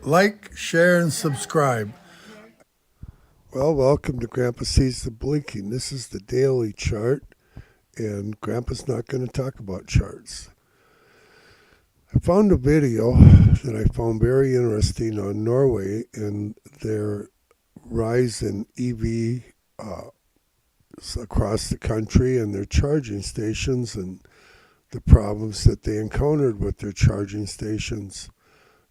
Like, share, and subscribe. Well, welcome to Grandpa Sees the Blinking. This is the daily chart, and Grandpa's not going to talk about charts. I found a video that I found very interesting on Norway and their rise in EV across the country and their charging stations and the problems that they encountered with their charging stations.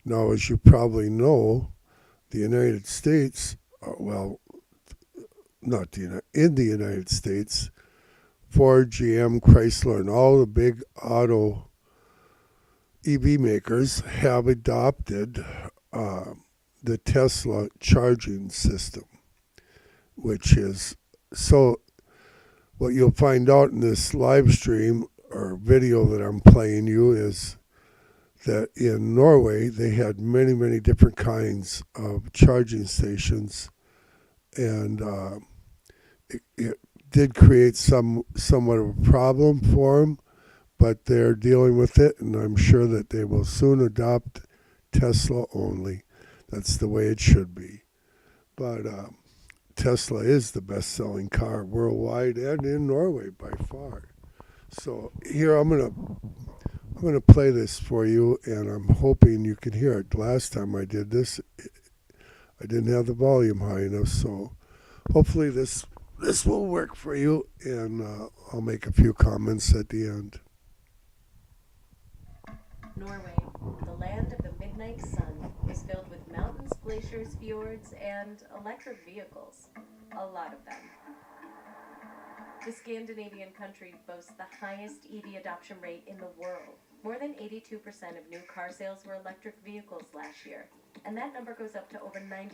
Now, as you probably know, the United States, well, not in the United States, Ford, GM, Chrysler, and all the big auto EV makers have adopted uh, the Tesla charging system, which is so. What you'll find out in this live stream or video that I'm playing you is that in Norway they had many, many different kinds of charging stations, and it did create somewhat of a problem for them, but they're dealing with it, and I'm sure that they will soon adopt Tesla only. That's the way it should be. But Tesla is the best-selling car worldwide and in Norway by far. So here I'm gonna play this for you, and I'm hoping you can hear it. Last time I did this, I didn't have the volume high enough, so hopefully this will work for you, and I'll make a few comments at the end. Norway, the land of the midnight sun, is filled with mountains, glaciers, fjords, and electric vehicles. A lot of them. The Scandinavian country boasts the highest EV adoption rate in the world. More than 82% of new car sales were electric vehicles last year, and that number goes up to over 90%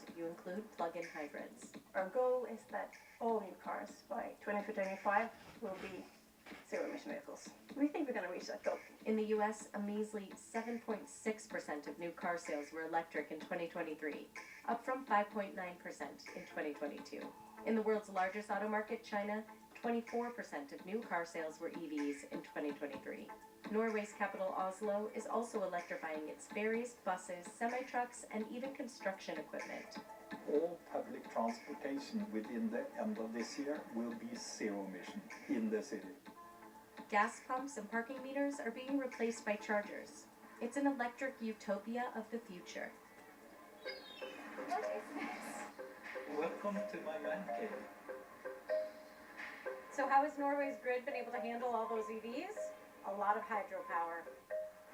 if you include plug-in hybrids. Our goal is that all new cars by 2025 will be zero-emission vehicles. We think we're going to reach that goal. In the US, a measly 7.6% of new car sales were electric in 2023, up from 5.9% in 2022. In the world's largest auto market, China, 24% of new car sales were EVs in 2023. Norway's capital, Oslo, is also electrifying its ferries, buses, semi-trucks, and even construction equipment. All public transportation within the end of this year will be zero emission in the city. Gas pumps and parking meters are being replaced by chargers. It's an electric utopia of the future. What is this? Welcome to my man cave. So how has Norway's grid been able to handle all those EVs? A lot of hydropower.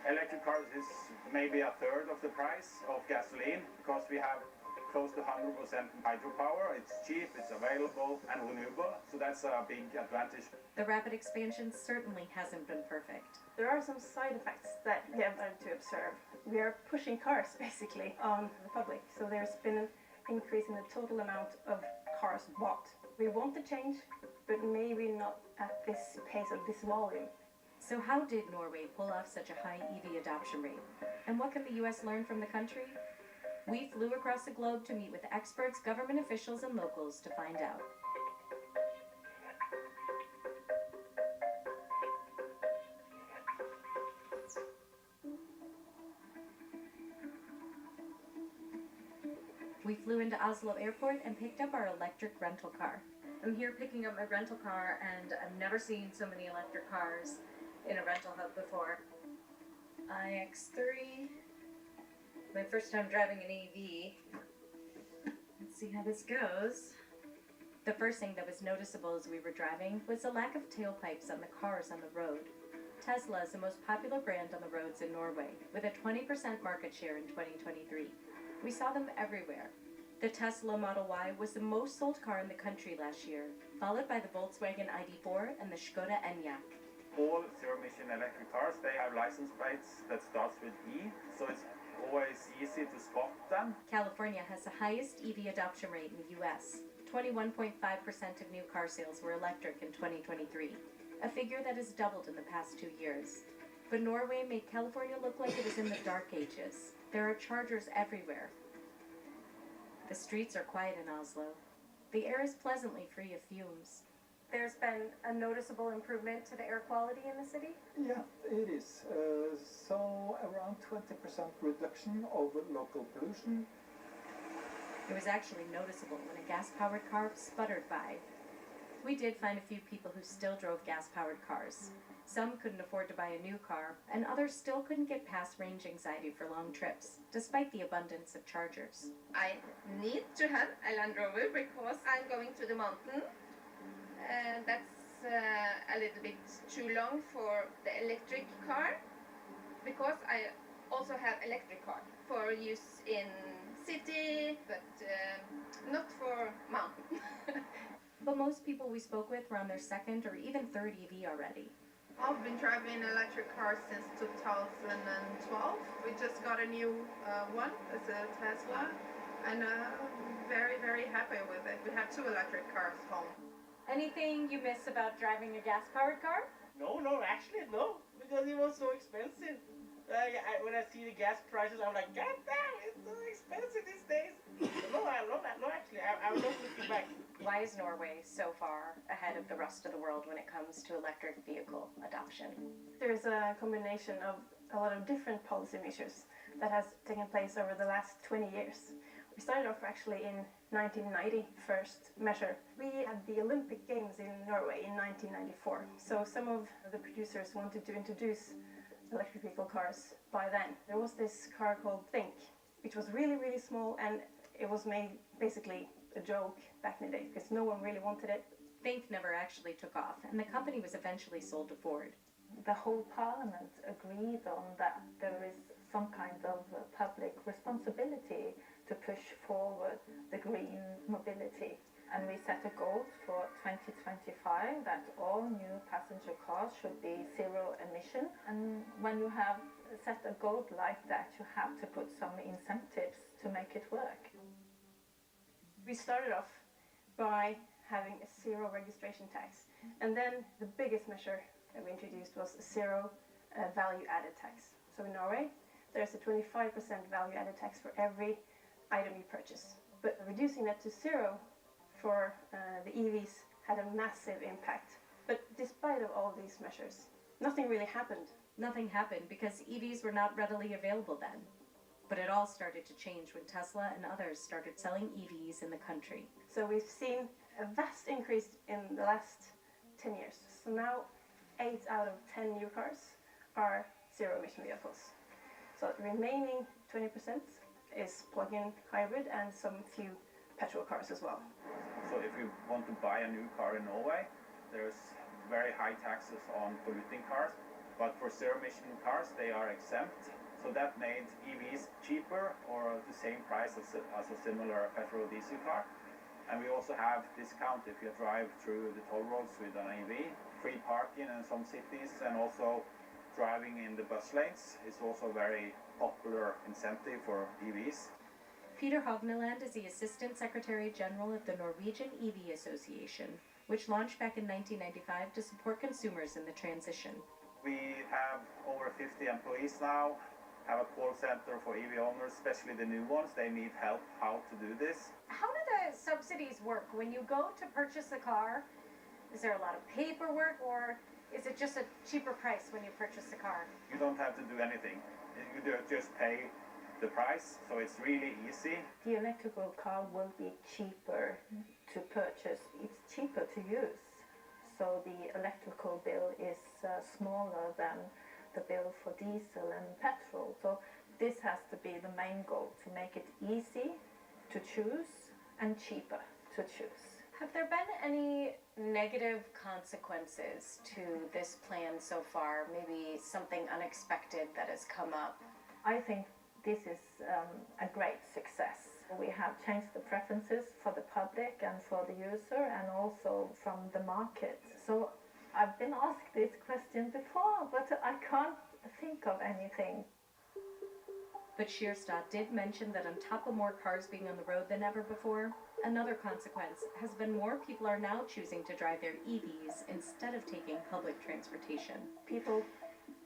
Electric cars is maybe a third of the price of gasoline because we have close to 100% hydropower. It's cheap, it's available, and renewable, so that's a big advantage. The rapid expansion certainly hasn't been perfect. There are some side effects that we have learned to observe. We are pushing cars basically on the public, so there's been an increase in the total amount of cars bought. We want to change, but maybe not at this pace of this volume. So how did Norway pull off such a high EV adoption rate? And what can the US learn from the country? We flew across the globe to meet with experts, government officials, and locals to find out. We flew into Oslo Airport and picked up our electric rental car. I'm here picking up my rental car, and I've never seen so many electric cars in a rental hub before. iX3, my first time driving an EV. Let's see how this goes. The first thing that was noticeable as we were driving was the lack of tailpipes on the cars on the road. Tesla is the most popular brand on the roads in Norway, with a 20% market share in 2023. We saw them everywhere. The Tesla Model Y was the most sold car in the country last year, followed by the Volkswagen ID4 and the Skoda Enyaq. All zero-emission electric cars, they have license plates that starts with E, so it's always easy to spot them. California has the highest EV adoption rate in the US. 21.5% of new car sales were electric in 2023, a figure that has doubled in the past 2 years. But Norway made California look like it was in the dark ages. There are chargers everywhere. The streets are quiet in Oslo. The air is pleasantly free of fumes. There's been a noticeable improvement to the air quality in the city? Yeah, it is. So around 20% reduction of local pollution. It was actually noticeable when a gas-powered car sputtered by. We did find a few people who still drove gas-powered cars. Some couldn't afford to buy a new car, and others still couldn't get past range anxiety for long trips, despite the abundance of chargers. I need to have a Land Rover because I'm going to the mountain. And that's a little bit too long for the electric car because I also have electric car for use in city, but not for mountain. But most people we spoke with were on their second or even third EV already. I've been driving an electric car since 2012. We just got a new one, it's a Tesla, and very, very happy with it. We have 2 electric cars home. Anything you miss about driving a gas-powered car? No, actually no, because it was so expensive. When I see the gas prices, I'm like, God damn, it's so expensive these days. No, actually, I'm not looking back. Why is Norway so far ahead of the rest of the world when it comes to electric vehicle adoption? There's a combination of a lot of different policy measures that has taken place over the last 20 years. We started off actually in 1990, first measure. We had the Olympic Games in Norway in 1994. So some of the producers wanted to introduce electric vehicle cars by then. There was this car called Think, which was really, really small, and it was made basically a joke back in the day because no one really wanted it. Think never actually took off, and the company was eventually sold to Ford. The whole parliament agreed on that there is some kind of public responsibility to push forward the green mobility. And we set a goal for 2025 that all new passenger cars should be zero emission. And when you have set a goal like that, you have to put some incentives to make it work. We started off by having a zero registration tax. And then the biggest measure that we introduced was zero value added tax. So in Norway, there's a 25% value added tax for every item you purchase. But reducing that to zero for the EVs had a massive impact. But despite of all these measures, nothing really happened. Nothing happened because EVs were not readily available then. But it all started to change when Tesla and others started selling EVs in the country. So we've seen a vast increase in the last 10 years. So now 8 out of 10 new cars are zero emission vehicles. So the remaining 20% is plug-in hybrid and some few petrol cars as well. So if you want to buy a new car in Norway, there's very high taxes on polluting cars, but for zero-emission cars, they are exempt. So that made EVs cheaper or the same price as a similar petrol or diesel car. And we also have discount if you drive through the toll roads with an EV, free parking in some cities, and also driving in the bus lanes is also a very popular incentive for EVs. Peter Hogneland is the Assistant Secretary General of the Norwegian EV Association, which launched back in 1995 to support consumers in the transition. We have over 50 employees now, have a call center for EV owners, especially the new ones. They need help how to do this. How do the subsidies work? When you go to purchase a car, is there a lot of paperwork, or is it just a cheaper price when you purchase a car? You don't have to do anything. You just pay the price, so it's really easy. The electrical car will be cheaper to purchase. It's cheaper to use. So the electrical bill is smaller than the bill for diesel and petrol. So this has to be the main goal, to make it easy to choose and cheaper to choose. Have there been any negative consequences to this plan so far? Maybe something unexpected that has come up? I think this is a great success. We have changed the preferences for the public and for the user and also from the market. So I've been asked this question before, but I can't think of anything. But Skjerstad did mention that on top of more cars being on the road than ever before, another consequence has been more people are now choosing to drive their EVs instead of taking public transportation. People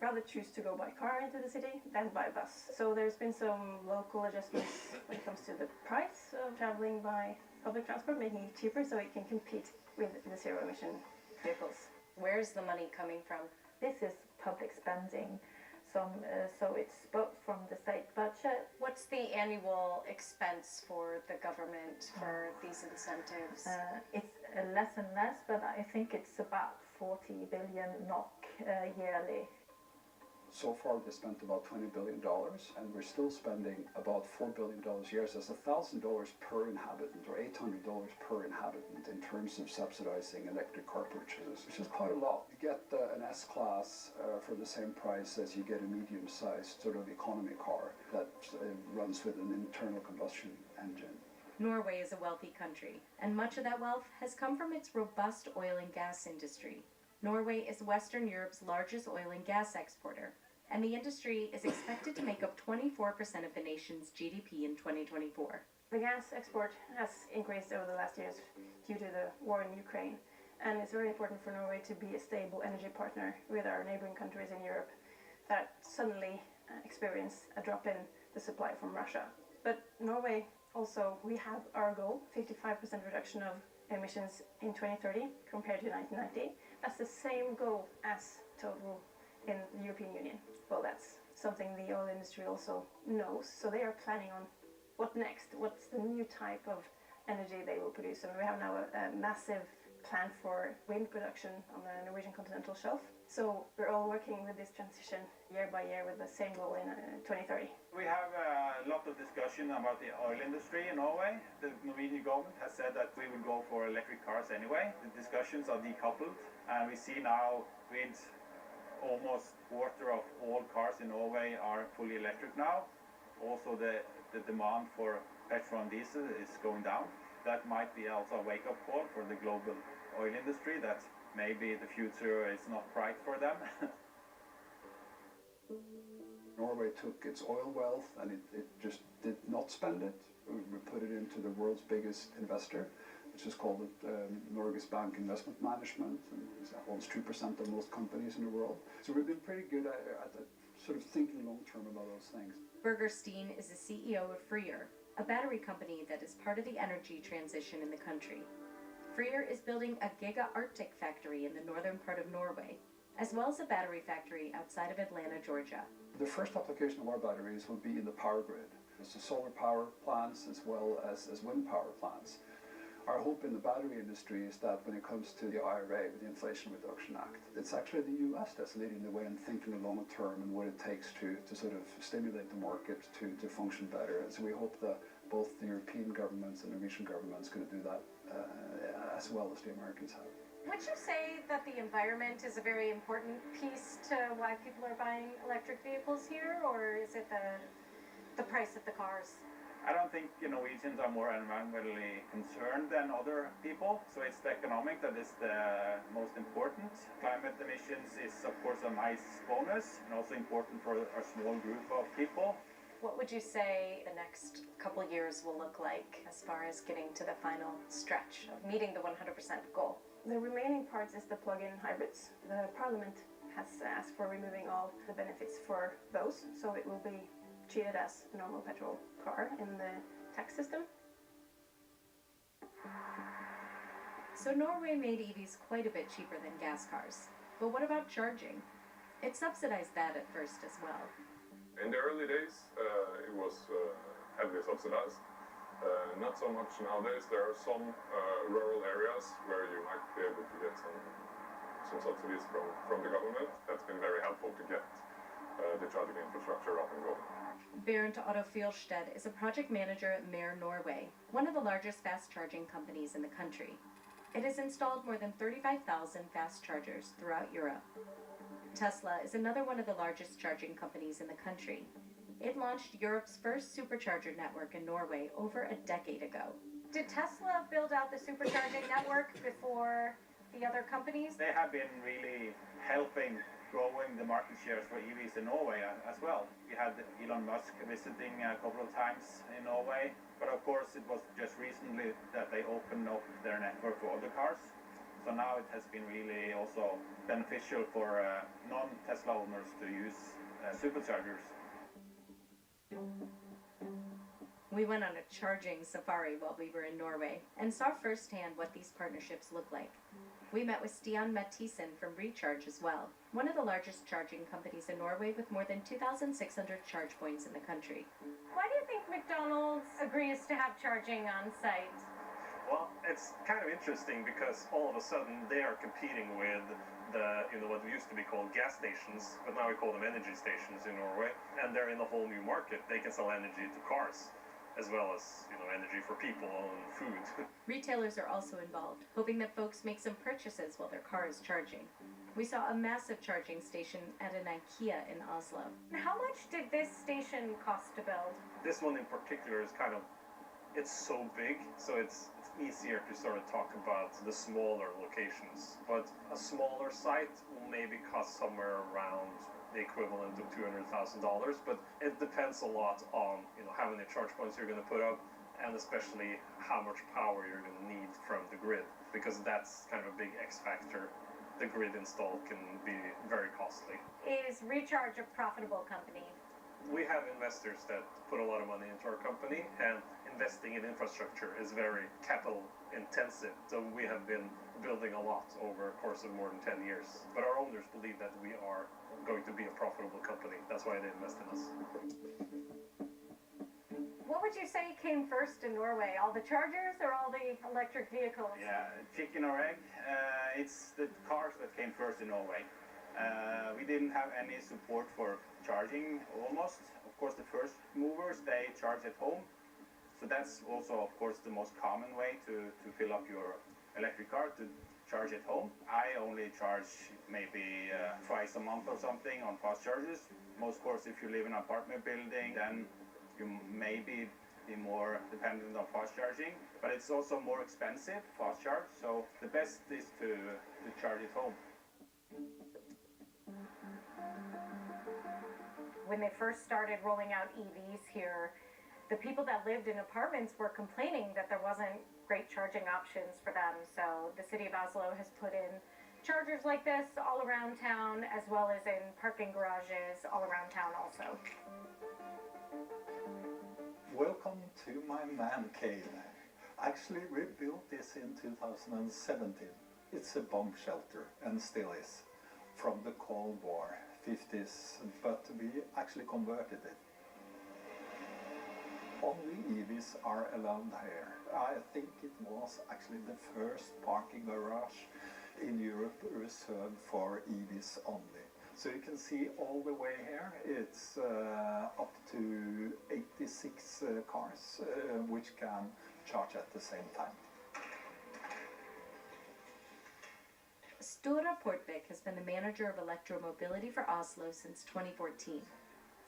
rather choose to go by car into the city than by bus. So there's been some local adjustments when it comes to the price of traveling by public transport, making it cheaper so it can compete with the zero emission vehicles. Where's the money coming from? This is public spending, so it's both from the state budget. What's the annual expense for the government for these incentives? It's less and less, but I think it's about 40 billion NOK yearly. So far, we spent about $20 billion, and we're still spending about $4 billion a year. So it's $1,000 per inhabitant, or $800 per inhabitant, in terms of subsidizing electric car purchases, which is quite a lot. You get an S-Class for the same price as you get a medium-sized sort of economy car that runs with an internal combustion engine. Norway is a wealthy country, and much of that wealth has come from its robust oil and gas industry. Norway is Western Europe's largest oil and gas exporter, and the industry is expected to make up 24% of the nation's GDP in 2024. The gas export has increased over the last years due to the war in Ukraine, and it's very important for Norway to be a stable energy partner with our neighboring countries in Europe that suddenly experience a drop in the supply from Russia. But Norway also, we have our goal, 55% reduction of emissions in 2030 compared to 1990. That's the same goal as total in the European Union. Well, that's something the oil industry also knows, so they are planning on what next, what's the new type of energy they will produce. And we have now a massive plan for wind production on the Norwegian continental shelf. So we're all working with this transition year by year with the same goal in 2030. We have a lot of discussion about the oil industry in Norway. The Norwegian government has said that we will go for electric cars anyway. The discussions are decoupled, and we see now with almost quarter of all cars in Norway are fully electric now. Also the demand for petrol and diesel is going down. That might be also a wake-up call for the global oil industry that maybe the future is not bright for them. Norway took its oil wealth and it just did not spend it. We put it into the world's biggest investor, which is called Norges Bank Investment Management, and it owns 2% of most companies in the world. So we've been pretty good at sort of thinking long term about those things. Birger Steen is the CEO of Freer, a battery company that is part of the energy transition in the country. Freer is building a Giga Arctic factory in the northern part of Norway, as well as a battery factory outside of Atlanta, Georgia. The first application of our batteries will be in the power grid. So solar power plants as well as wind power plants. Our hope in the battery industry is that when it comes to the IRA, the Inflation Reduction Act, it's actually the US that's leading the way in thinking long term and what it takes to sort of stimulate the market to function better. And so we hope that both the European governments and the Norwegian governments going to do that as well as the Americans have. Would you say that the environment is a very important piece to why people are buying electric vehicles here, or is it the price of the cars? I don't think Norwegians are more environmentally concerned than other people, so it's the economic that is the most important. Climate emissions is of course a nice bonus and also important for a small group of people. What would you say the next couple years will look like as far as getting to the final stretch of meeting the 100% goal? The remaining parts is the plug-in hybrids. The Parliament has asked for removing all the benefits for those, so it will be treated as a normal petrol car in the tax system. So Norway made EVs quite a bit cheaper than gas cars. But what about charging? It subsidized that at first as well. In the early days, it was heavily subsidized. Not so much nowadays. There are some rural areas where you might be able to get some subsidies from the government. That's been very helpful to get the charging infrastructure up and going. Bernd Otto Fjellsted is a project manager at Mer Norway, one of the largest fast charging companies in the country. It has installed more than 35,000 fast chargers throughout Europe. Tesla is another one of the largest charging companies in the country. It launched Europe's first supercharger network in Norway over a decade ago. Did Tesla build out the supercharging network before the other companies? They have been really helping growing the market shares for EVs in Norway as well. We had Elon Musk visiting a couple of times in Norway, but of course it was just recently that they opened up their network for other cars. So now it has been really also beneficial for non-Tesla owners to use superchargers. We went on a charging safari while we were in Norway and saw firsthand what these partnerships look like. We met with Stian Mathisen from Recharge as well, one of the largest charging companies in Norway with more than 2,600 charge points in the country. Why do you think McDonald's agrees to have charging on site? Well, it's kind of interesting because all of a sudden they are competing with what used to be called gas stations, but now we call them energy stations in Norway, and they're in a whole new market. They can sell energy to cars, as well as energy for people and food. Retailers are also involved, hoping that folks make some purchases while their car is charging. We saw a massive charging station at an IKEA in Oslo. How much did this station cost to build? This one in particular is it's so big, so it's easier to sort of talk about the smaller locations. But a smaller site will maybe cost somewhere around the equivalent of $200,000, but it depends a lot on how many charge points you're going to put up, and especially how much power you're going to need from the grid, because that's kind of a big X factor. The grid install can be very costly. Is Recharge a profitable company? We have investors that put a lot of money into our company, and investing in infrastructure is very capital intensive. So we have been building a lot over a course of more than 10 years. But our owners believe that we are going to be a profitable company. That's why they invest in us. What would you say came first in Norway? All the chargers or all the electric vehicles? Yeah, chicken or egg. It's the cars that came first in Norway. We didn't have any support for charging almost. Of course, the first movers, they charge at home. So that's also, of course, the most common way to fill up your electric car, to charge at home. I only charge maybe twice a month or something on fast chargers. Most, of course, if you live in an apartment building, then you maybe be more dependent on fast charging. But it's also more expensive, fast charge. So the best is to charge at home. When they first started rolling out EVs here, the people that lived in apartments were complaining that there wasn't great charging options for them. So the city of Oslo has put in chargers like this all around town, as well as in parking garages all around town also. Welcome to my man cave. Actually, we built this in 2017. It's a bomb shelter, and still is, from the Cold War, 50s, but we actually converted it. Only EVs are allowed here. I think it was actually the first parking garage in Europe reserved for EVs only. So you can see all the way here, it's up to 86 cars which can charge at the same time. Stora Portvik has been the manager of electromobility for Oslo since 2014.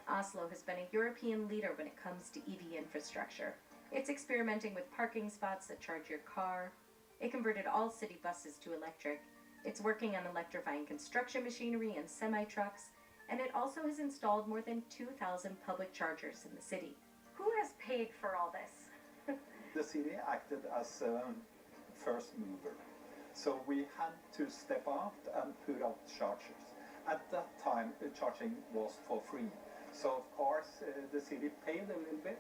Oslo has been a European leader when it comes to EV infrastructure. It's experimenting with parking spots that charge your car. It converted all city buses to electric. It's working on electrifying construction machinery and semi-trucks, and it also has installed more than 2,000 public chargers in the city. Who has paid for all this? The city acted as a first mover. So we had to step out and put out chargers. At that time, the charging was for free. So of course, the city paid a little bit,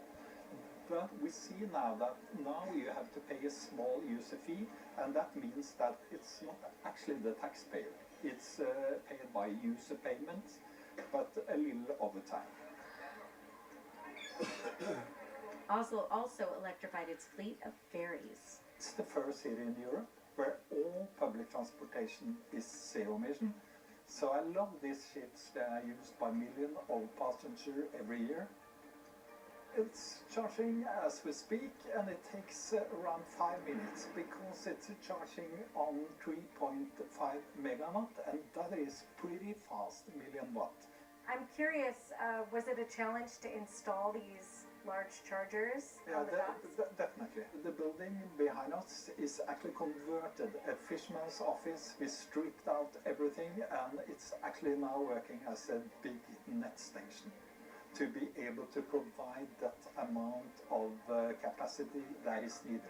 but we see now that now you have to pay a small user fee, and that means that it's not actually the taxpayer. It's paid by user payments, but a little over time. Oslo also electrified its fleet of ferries. It's the first city in Europe where all public transportation is zero emission. So I love these ships. They are used by millions of passengers every year. It's charging as we speak, and it takes around 5 minutes because it's charging on 3.5 megawatt, and that is pretty fast, million watt. I'm curious, was it a challenge to install these large chargers Yeah, on the docks? definitely. The building behind us is actually converted a fisherman's office. We stripped out everything, and it's actually now working as a big net station to be able to provide that amount of capacity that is needed.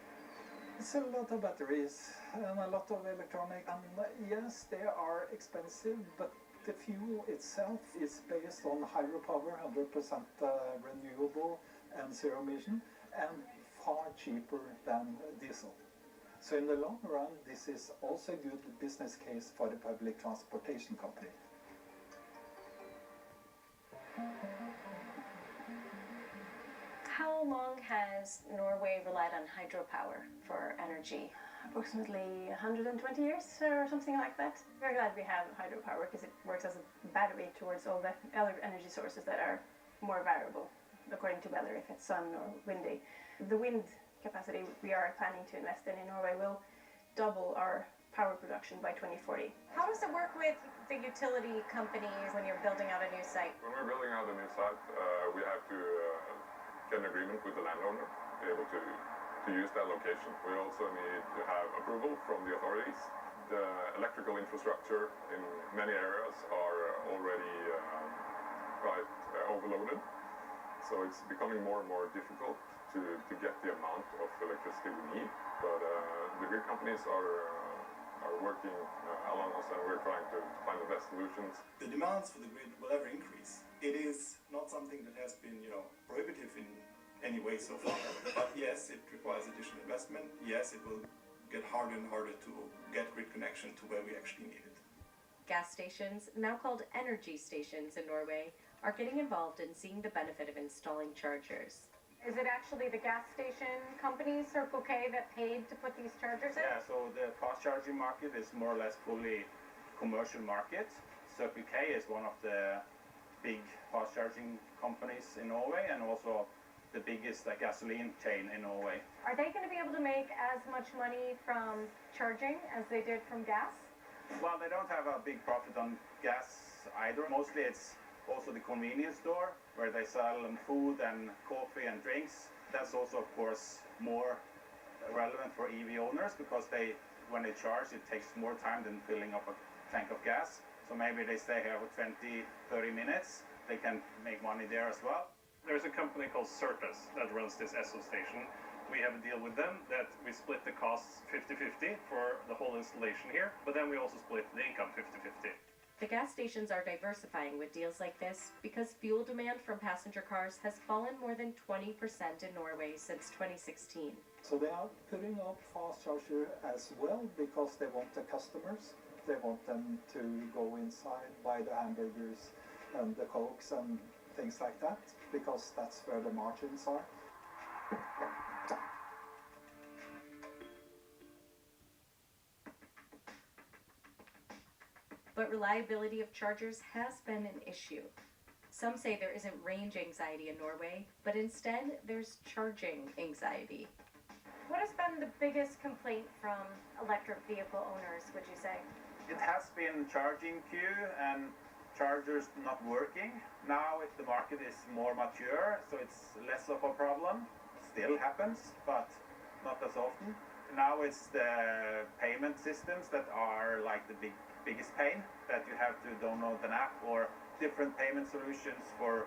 It's a lot of batteries and a lot of electronic, and yes, they are expensive, but the fuel itself is based on hydropower, 100% renewable and zero emission, and far cheaper than diesel. So in the long run, this is also a good business case for the public transportation company. How long has Norway relied on hydropower for energy? Approximately 120 years or something like that. Very glad we have hydropower because it works as a battery towards all the other energy sources that are more variable according to weather, if it's sun or windy. The wind capacity we are planning to invest in Norway will double our power production by 2040. How does it work with the utility companies when you're building out a new site? When we're building out a new site, we have to get an agreement with the landowner, be able to use that location. We also need to have approval from the authorities. The electrical infrastructure in many areas are already quite overloaded, so it's becoming more and more difficult to get the amount of electricity we need. But the grid companies are working along us, and we're trying to find the best solutions. The demands for the grid will ever increase. It is not something that has been, prohibitive in any way so far. But yes, it requires additional investment. Yes, it will get harder and harder to get grid connection to where we actually need it. Gas stations, now called energy stations in Norway, are getting involved in seeing the benefit of installing chargers. Is it actually the gas station companies, Circle K, that paid to put these chargers in? Yeah, so the fast charging market is more or less fully commercial market. Circle K is one of the big fast charging companies in Norway, and also the biggest gasoline chain in Norway. Are they going to be able to make as much money from charging as they did from gas? Well, they don't have a big profit on gas either. Mostly it's also the convenience store where they sell food and coffee and drinks. That's also, of course, more relevant for EV owners because when they charge, it takes more time than filling up a tank of gas. So maybe they stay here for 20, 30 minutes. They can make money there as well. There's a company called Certus that runs this Esso station. We have a deal with them that we split the costs 50-50 for the whole installation here, but then we also split the income 50-50. The gas stations are diversifying with deals like this because fuel demand from passenger cars has fallen more than 20% in Norway since 2016. So they are putting up fast charger as well because they want the customers. They want them to go inside, buy the hamburgers and the cokes and things like that, because that's where the margins are. But reliability of chargers has been an issue. Some say there isn't range anxiety in Norway, but instead there's charging anxiety. What has been the biggest complaint from electric vehicle owners, would you say? It has been charging queue and chargers not working. Now the market is more mature, so it's less of a problem. Still happens, but not as often. Now it's the payment systems that are like the biggest pain, that you have to download an app or different payment solutions for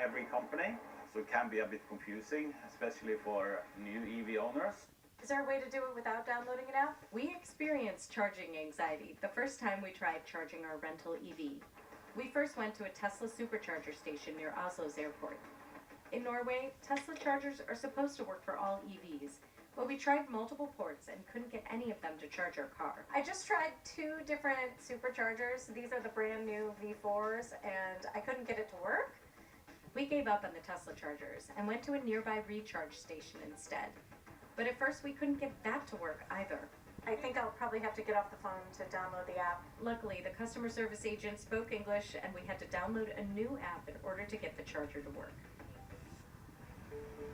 every company. So it can be a bit confusing, especially for new EV owners. Is there a way to do it without downloading an app? We experienced charging anxiety the first time we tried charging our rental EV. We first went to a Tesla supercharger station near Oslo's airport. In Norway, Tesla chargers are supposed to work for all EVs, but we tried multiple ports and couldn't get any of them to charge our car. I just tried 2 different superchargers. These are the brand new V4s, and I couldn't get it to work. We gave up on the Tesla chargers and went to a nearby recharge station instead. But at first we couldn't get that to work either. I think I'll probably have to get off the phone to download the app. Luckily, the customer service agent spoke English and we had to download a new app in order to get the charger to work.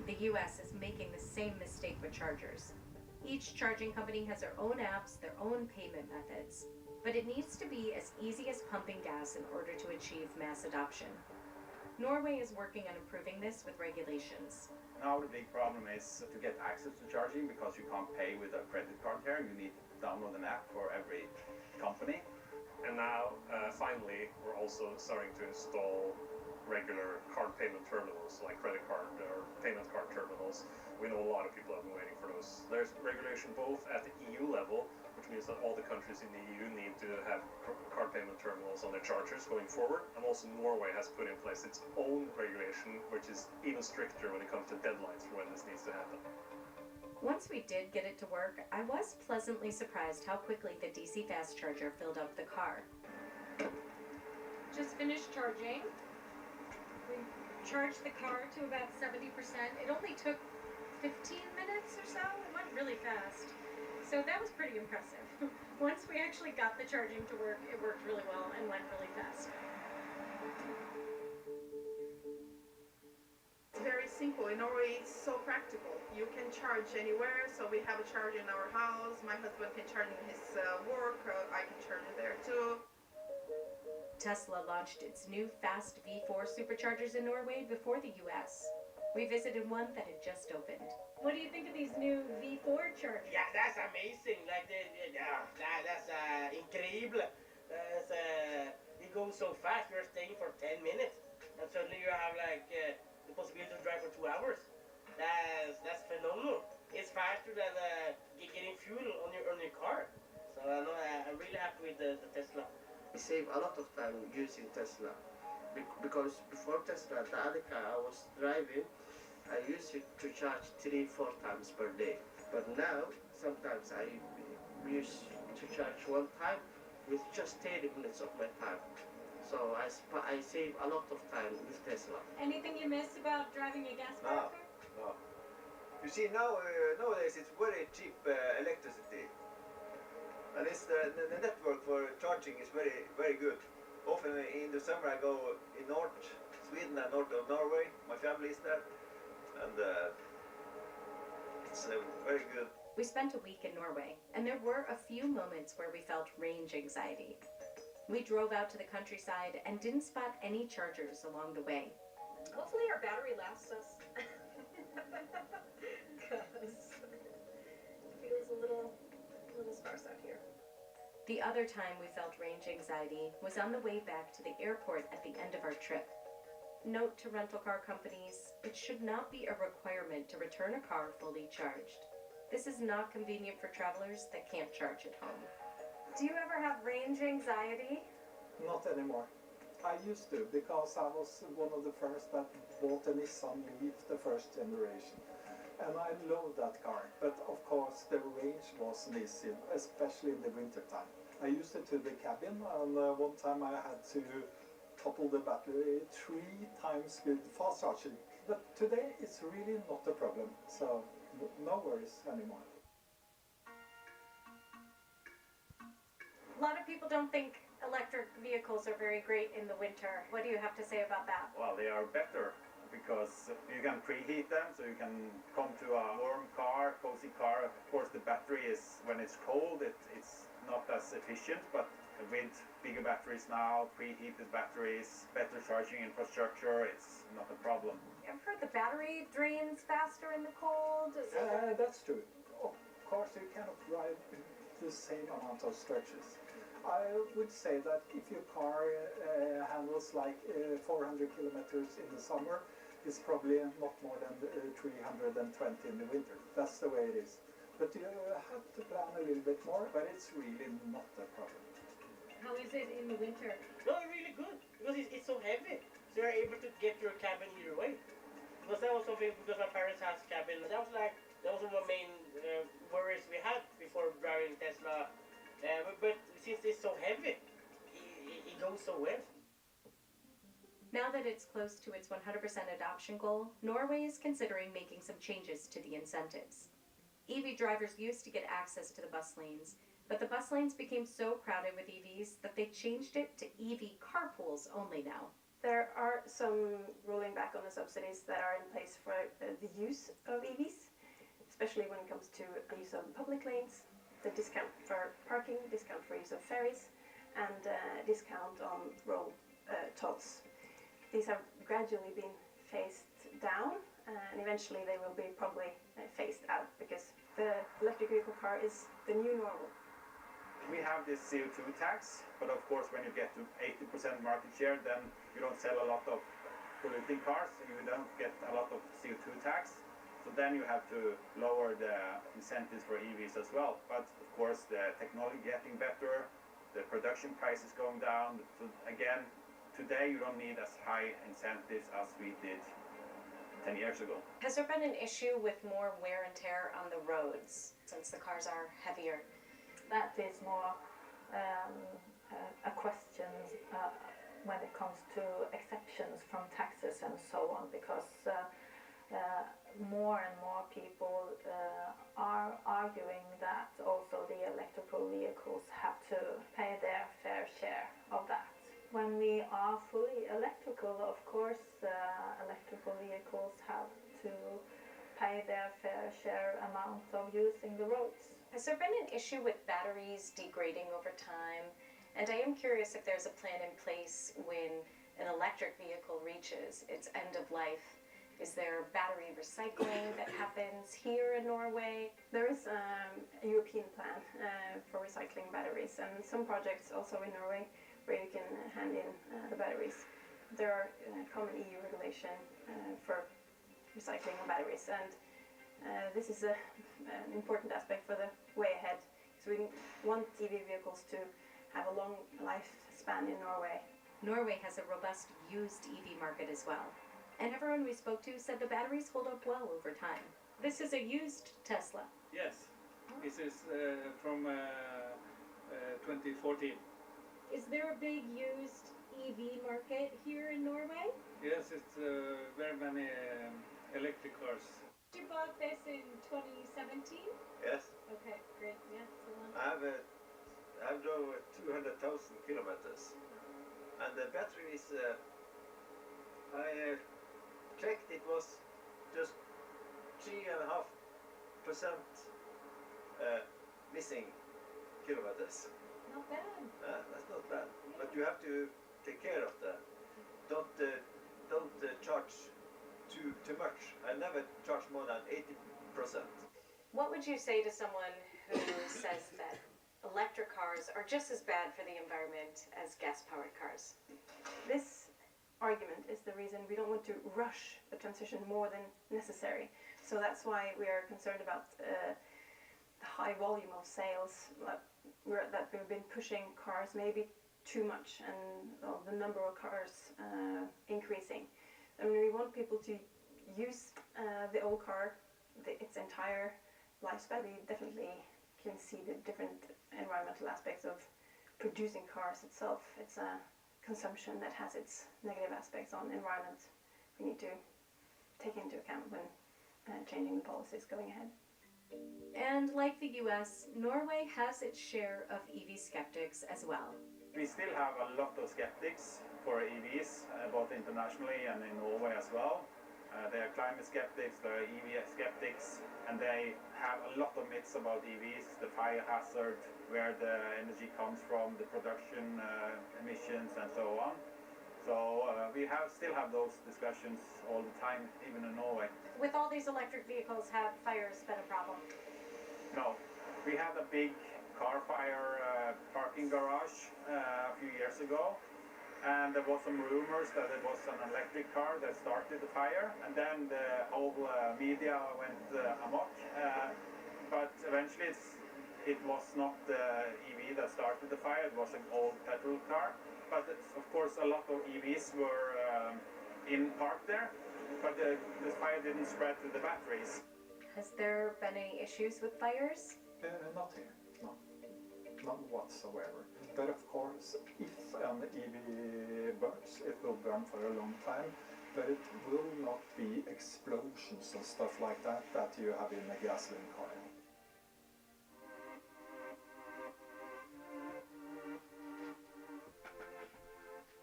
The US is making the same mistake with chargers. Each charging company has their own apps, their own payment methods, but it needs to be as easy as pumping gas in order to achieve mass adoption. Norway is working on improving this with regulations. Now the big problem is to get access to charging because you can't pay with a credit card here. You need to download an app for every company. And now, finally, we're also starting to install regular card payment terminals, like credit card or payment card terminals. We know a lot of people have been waiting for those. There's regulation both at the EU level, which means that all the countries in the EU need to have card payment terminals on their chargers going forward. And also Norway has put in place its own regulation, which is even stricter when it comes to deadlines for when this needs to happen. Once we did get it to work, I was pleasantly surprised how quickly the DC fast charger filled up the car. Just finished charging. We charged the car to about 70%. It only took 15 minutes or so. It went really fast. So that was pretty impressive. Once we actually got the charging to work, it worked really well and went really fast. It's very simple. In Norway, it's so practical. You can charge anywhere, so we have a charger in our house. My husband can charge in his work. I can charge it there too. Tesla launched its new fast V4 superchargers in Norway before the US. We visited one that had just opened. What do you think of these new V4 chargers? Yeah, that's amazing. Like, that's incredible. It goes so fast. You're staying for 10 minutes, and suddenly you have like the possibility to drive for 2 hours. That's phenomenal. It's faster than getting fuel on your car. So I'm really happy with the Tesla. I save a lot of time using Tesla because before Tesla, the other car I was driving, I used it to charge 3-4 times per day. But now, sometimes I use to charge one time with just 30 minutes of my time. So I save a lot of time with Tesla. Anything you miss about driving a gas-powered car? No. You see, nowadays it's very cheap electricity. And it's the network for charging is very, very good. Often in the summer I go in North Sweden and north of Norway. My family is there. And it's very good. We spent a week in Norway, and there were a few moments where we felt range anxiety. We drove out to the countryside and didn't spot any chargers along the way. Hopefully our battery lasts us. Because it feels a little sparse out here. The other time we felt range anxiety was on the way back to the airport at the end of our trip. Note to rental car companies, it should not be a requirement to return a car fully charged. This is not convenient for travelers that can't charge at home. Do you ever have range anxiety? Not anymore. I used to, because I was one of the first that bought a Nissan Leaf, the first generation. And I love that car, but of course the range was an issue, especially in the winter time. I used it to the cabin, and one time I had to topple the battery 3 times with fast charging. But today it's really not a problem, so no worries anymore. A lot of people don't think electric vehicles are very great in the winter. What do you have to say about that? Well, they are better because you can preheat them, so you can come to a warm car, cozy car. Of course, the battery is, when it's cold, it's not as efficient, but with bigger batteries now, preheated batteries, better charging infrastructure, it's not a problem. I've heard the battery drains faster in the cold. That's true. Of course, you cannot drive the same amount of stretches. I would say that if your car handles like 400 kilometers in the summer, it's probably not more than 320 in the winter. That's the way it is. But you have to plan a little bit more, but it's really not a problem. How is it in the winter? No, really good, because it's so heavy. So you're able to get your cabin either way. Because that was something, because my parents' house cabin, that was one of the main worries we had before driving Tesla. But since it's so heavy, it goes so well. Now that it's close to its 100% adoption goal, Norway is considering making some changes to the incentives. EV drivers used to get access to the bus lanes, but the bus lanes became so crowded with EVs that they changed it to EV carpools only now. There are some rolling back on the subsidies that are in place for the use of EVs, especially when it comes to the use of public lanes, the discount for parking, discount for use of ferries, and discount on road tolls. These have gradually been phased down, and eventually they will be probably phased out, because the electric vehicle car is the new normal. We have this CO2 tax, but of course when you get to 80% market share, then you don't sell a lot of polluting cars, so you don't get a lot of CO2 tax. So then you have to lower the incentives for EVs as well. But of course, the technology getting better, the production price is going down. So again, today you don't need as high incentives as we did 10 years ago. Has there been an issue with more wear and tear on the roads since the cars are heavier? That is more a question when it comes to exceptions from taxes and so on, because more and more people are arguing that also the electrical vehicles have to pay their fair share of that. When we are fully electrical, of course, electrical vehicles have to pay their fair share amount of using the roads. Has there been an issue with batteries degrading over time? And I am curious if there's a plan in place when an electric vehicle reaches its end of life. Is there battery recycling that happens here in Norway? There is a European plan for recycling batteries, and some projects also in Norway where you can hand in the batteries. There are common EU regulation for recycling of batteries, and this is an important aspect for the way ahead. So we want EV vehicles to have a long lifespan in Norway. Norway has a robust used EV market as well. And everyone we spoke to said the batteries hold up well over time. This is a used Tesla. Yes, this is from 2014. Is there a big used EV market here in Norway? Yes, it's very many electric cars. You bought this in 2017? Yes. Okay, great. Yeah, it's a lot. I've drove 200,000 kilometers, and the battery is. I checked, it was just 3.5% missing kilometers. Not bad. That's not bad, but you have to take care of that. Don't charge too much. I never charge more than 80%. What would you say to someone who says that electric cars are just as bad for the environment as gas-powered cars? This argument is the reason we don't want to rush the transition more than necessary. So that's why we are concerned about the high volume of sales, that we've been pushing cars maybe too much, and the number of cars increasing. I mean, we want people to use the old car its entire lifespan. We definitely can see the different environmental aspects of producing cars itself. It's a consumption that has its negative aspects on the environment. We need to take into account when changing the policies going ahead. And like the US, Norway has its share of EV skeptics as well. We still have a lot of skeptics for EVs, both internationally and in Norway as well. They are climate skeptics, they are EV skeptics, and they have a lot of myths about EVs, the fire hazard, where the energy comes from, the production emissions, and so on. So we still have those discussions all the time, even in Norway. With all these electric vehicles, have fires been a problem? No. We had a big car fire parking garage a few years ago. And there was some rumors that it was an electric car that started the fire, and then the whole media went amok. But eventually it was not the EV that started the fire, it was an old petrol car. But of course a lot of EVs were parked there, but the fire didn't spread to the batteries. Has there been any issues with fires? Not here, no. None whatsoever. But of course, if an EV burns, it will burn for a long time, but it will not be explosions and stuff like that you have in a gasoline car.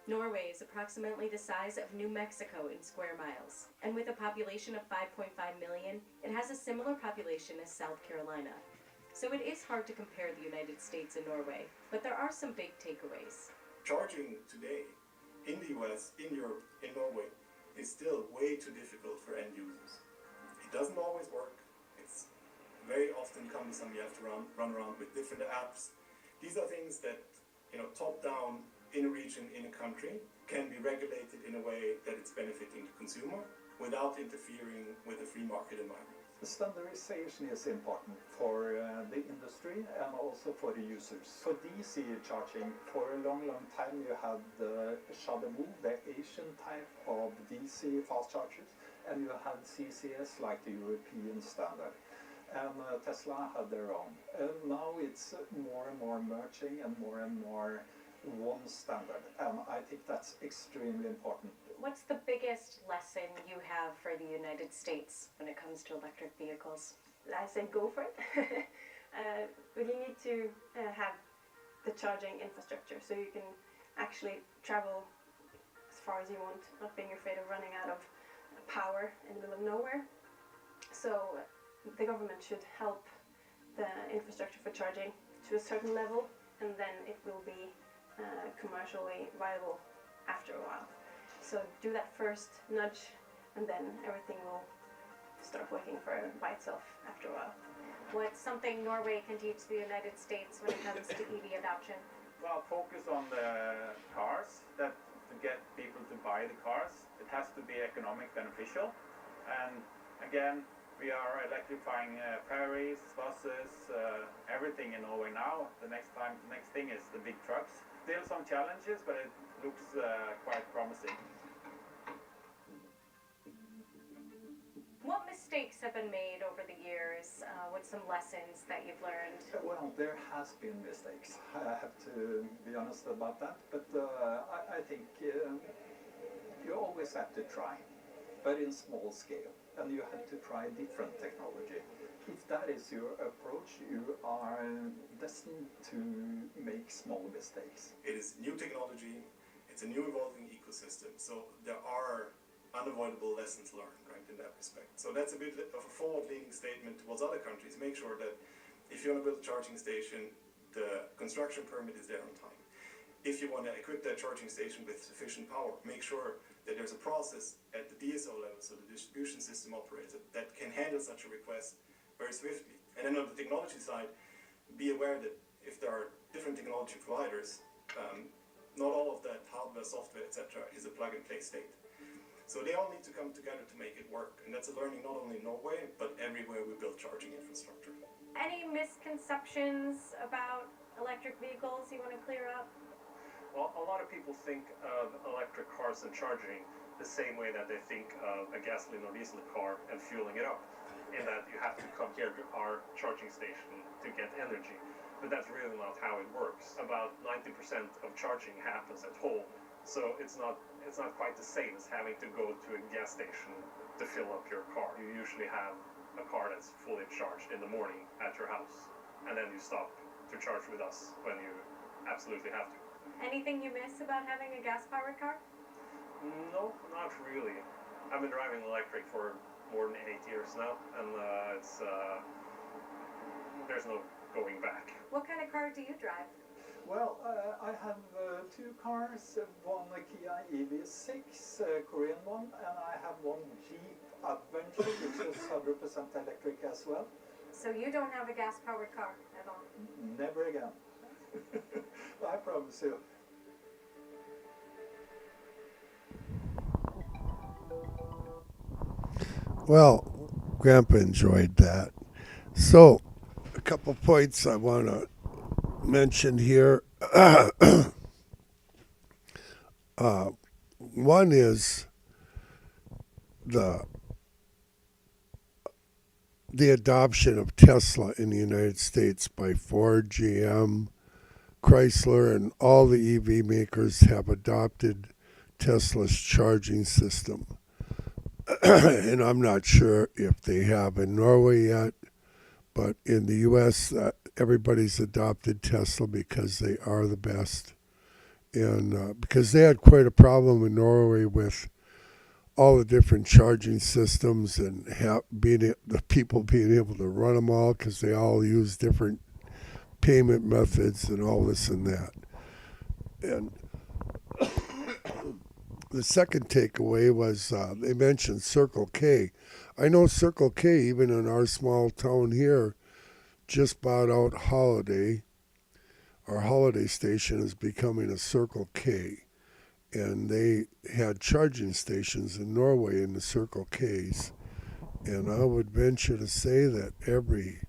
Norway is approximately the size of New Mexico in square miles, and with a population of 5.5 million, it has a similar population as South Carolina. So it is hard to compare the United States and Norway, but there are some big takeaways. Charging today in the US, in Europe, in Norway is still way too difficult for end users. It doesn't always work. It's very often cumbersome. You have to run around with different apps. These are things that, top down in a region, in a country, can be regulated in a way that it's benefiting the consumer. without interfering with the free market environment. Standardization is important for the industry and also for the users. For DC charging, for a long time you had the Shademu, the Asian type of DC fast chargers, and you had CCS like the European standard. And Tesla had their own. And now it's more and more merging and more one standard. And I think that's extremely important. What's the biggest lesson you have for the United States when it comes to electric vehicles? I say go for it. But you need to have the charging infrastructure so you can actually travel as far as you want, not being afraid of running out of power in the middle of nowhere. So the government should help the infrastructure for charging to a certain level, and then it will be commercially viable after a while. So do that first, nudge, and then everything will start working by itself after a while. What's something Norway can teach the United States when it comes to EV adoption? Well, focus on the cars, that to get people to buy the cars. It has to be economic beneficial. And again, we are electrifying ferries, buses, everything in Norway now. The next thing is the big trucks. Still some challenges, but it looks quite promising. What mistakes have been made over the years? What's some lessons that you've learned? Well, there has been mistakes. I have to be honest about that. But I think you always have to try, but in small scale. And you have to try different technology. If that is your approach, you are destined to make small mistakes. It is new technology, it's a new evolving ecosystem, so there are unavoidable lessons learned, right, in that respect. So that's a bit of a forward-leaning statement towards other countries. Make sure that if you want to build a charging station, the construction permit is there on time. If you want to equip that charging station with sufficient power, make sure that there's a process at the DSO level, so the distribution system operator, that can handle such a request very swiftly. And then on the technology side, be aware that if there are different technology providers, not all of that hardware, software, etc. is a plug-and-play state. So they all need to come together to make it work. And that's a learning not only in Norway, but everywhere we build charging infrastructure. Any misconceptions about electric vehicles you want to clear up? Well, a lot of people think of electric cars and charging the same way that they think of a gasoline or diesel car and fueling it up, in that you have to come here to our charging station to get energy. But that's really not how it works. About 90% of charging happens at home, so it's not quite the same as having to go to a gas station to fill up your car. You usually have a car that's fully charged in the morning at your house, and then you stop to charge with us when you absolutely have to. Anything you miss about having a gas-powered car? No, not really. I've been driving electric for more than 8 years now, and there's no going back. What kind of car do you drive? Well, I have two cars, one Kia EV6, Korean one, and I have one Jeep Adventure, which is 100% electric as well. So you don't have a gas-powered car at all? Never again. I promise you. Well, Grandpa enjoyed that. So, a couple points I want to mention here. One is the adoption of Tesla in the United States by Ford, GM, Chrysler, and all the EV makers have adopted Tesla's charging system. And I'm not sure if they have in Norway yet, but in the U.S., everybody's adopted Tesla because they are the best. And because they had quite a problem in Norway with all the different charging systems and the people being able to run them all, because they all use different payment methods and all this and that. And the second takeaway was they mentioned Circle K. I know Circle K, even in our small town here, just bought out Holiday. Our Holiday station is becoming a Circle K. and they had charging stations in Norway in the Circle K's. And I would venture to say that every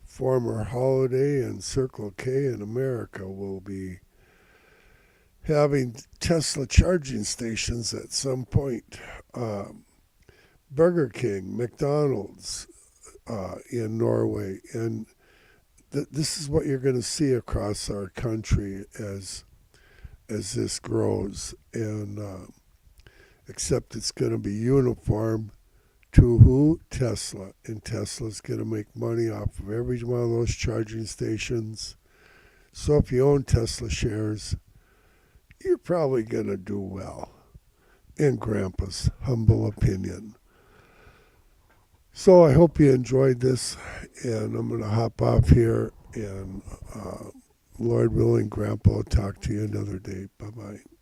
former Holiday and Circle K in America will be having Tesla charging stations at some point. Burger King, McDonald's in Norway, and this is what you're going to see across our country as this grows, and except it's going to be uniform to who? Tesla. And Tesla's going to make money off of every one of those charging stations. So if you own Tesla shares, you're probably going to do well, in Grandpa's humble opinion. So I hope you enjoyed this, and I'm going to hop off here, and Lord willing, Grandpa will talk to you another day. Bye-bye.